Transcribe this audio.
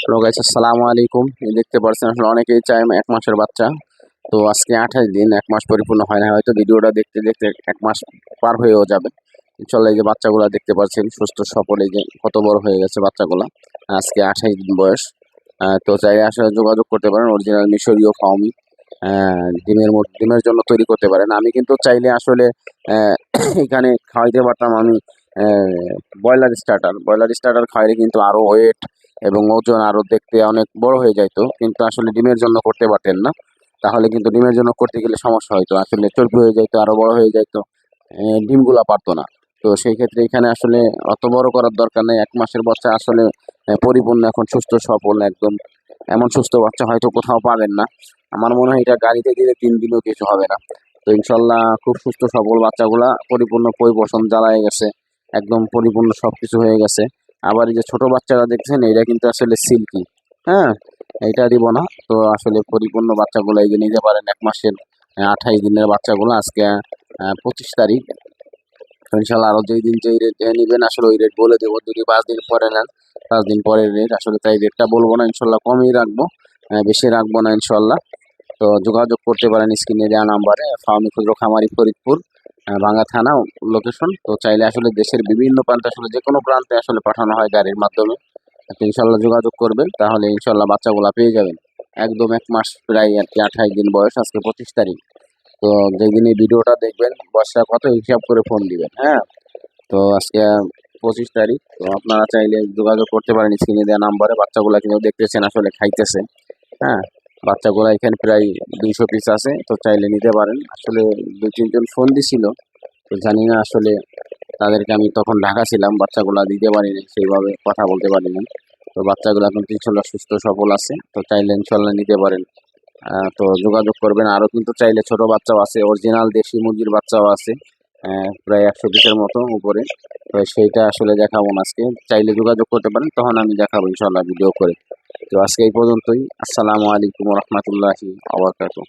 Hello guys, আসসালামু আলাইকুম। দেখতে পাচ্ছেন আসলে অনেকেই চায় 1 মাসের বাচ্চা। তো আজকে 28 দিন, 1 মাস পরিপূর্ণ হয় না। হয়তো ভিডিওটা দেখতে দেখতে 1 মাস পার হয়েও যাবে। ইনশাআল্লাহ এই যে বাচ্চাগুলা দেখতে পাচ্ছেন সুস্থ সবল, এই যে কত বড় হয়ে গেছে বাচ্চাগুলা। আজকে 28 দিন বয়স। তো চাইলে আসলে যোগাযোগ করতে পারেন, অরিজিনাল মিশরীয় ফাউমি। ডিমের জন্য তৈরি করতে পারেন। আমি কিন্তু চাইলে আসলে অ্যা এখানে খাওয়াইতে পারতাম আমি অ্যা ব্রয়লার স্টার্টার খাওয়াইলে কিন্তু আরো ওয়েট এবং ওজন আরো দেখতে অনেক বড় হয়ে যাইতো। কিন্তু আসলে ডিমের জন্য করতে পারতেন না। তাহলে কিন্তু ডিমের জন্য করতে গেলে সমস্যা হইতো। আসলে চর্বি হয়ে যাইতো, আরো বড় হয়ে যাইতো। ডিমগুলা পারতো না। তো সেই ক্ষেত্রে এখানে আসলে অত বড় করার দরকার নাই। ১ মাসের বাচ্চা আসলে পরিপূর্ণ এখন সুস্থ সবল একদম। এমন সুস্থ বাচ্চা হয়তো কোথাও পাবেন না। আমার মনে হয় এটা গাড়িতে দিলে ৩ দিনেও কিছু হবে না। তো ইনশাআল্লাহ খুব সুস্থ সবল বাচ্চাগুলা পরিপূর্ণ পরিপোষণ জ্বালায় গেছে। একদম পরিপূর্ণ সবকিছু হয়ে গেছে। আবার এই যে ছোট বাচ্চারা দেখছেন, এরা কিন্তু আসলে সিল্কি, হ্যাঁ? এইটা দিব না। তো আসলে পরিপূর্ণ বাচ্চাগুলো এই যে নিতে পারেন ১ মাসের ২৮ দিনের বাচ্চাগুলো। আজকে ২৫ তারিখ। তো ইনশাআল্লাহ আরো যেই রেট নিবেন আসলে ওই রেট বলে দেব। যদি ৫ দিন পরে নেন, ৫ দিন পরের রেট আসলে তাই রেটটা বলবো না। ইনশাআল্লাহ কমই রাখবো। বেশি রাখবো না ইনশাআল্লাহ। তো যোগাযোগ করতে পারেন স্ক্রিনে দেওয়া নাম্বারে। ফার্মি ক্ষুদ্র খামারি ফরিদপুর, ভাঙ্গা থানা লোকেশন। তো চাইলে আসলে দেশের বিভিন্ন প্রান্তে, আসলে যেকোনো প্রান্তে আসলে পাঠানো হয় গাড়ির মাধ্যমে। তো ইনশাআল্লাহ যোগাযোগ করবেন, তাহলে ইনশাআল্লাহ বাচ্চাগুলা পেয়ে যাবেন। একদম ১ মাস প্রায় আরকি, ২৮ দিন বয়স, আজকে ২৫ তারিখ। তো যেদিন এই ভিডিওটা দেখবেন বয়সটা কত হিসাব করে ফোন দিবেন, হ্যাঁ? তো আজকে ২৫ তারিখ। তো আপনারা চাইলে যোগাযোগ করতে পারেন স্ক্রিনে দেওয়া নাম্বারে। বাচ্চাগুলা কিন্তু দেখতেছেন আসলে খাইতেছে, হ্যাঁ? বাচ্চাগুলা এখানে প্রায় ২০০ পিস আছে। তো চাইলে নিতে পারেন। আসলে ২-৩ জন ফোন দিছিল। তো জানি না আসলে তাদেরকে, আমি তখন ঢাকা ছিলাম, বাচ্চাগুলা দিতে পারিনি, সেইভাবে কথা বলতে পারিনি। তো বাচ্চাগুলো এখন ইনশাআল্লাহ সুস্থ সবল আছে। তো চাইলে ইনশাআল্লাহ নিতে পারেন। তো যোগাযোগ করবেন। আরো কিন্তু চাইলে ছোট বাচ্চাও আছে, অরিজিনাল দেশি মুরগির বাচ্চাও আছে। প্রায় ১০০ পিসের মতো উপরে। তো সেইটা আসলে দেখাবো না আজকে। চাইলে যোগাযোগ করতে পারেন, তখন আমি দেখাবো ইনশাআল্লাহ ভিডিও করে। তো আজকে এই পর্যন্তই। আসসালামু আলাইকুম ওয়া রাহমাতুল্লাহি ওয়া বারাকাতুহু।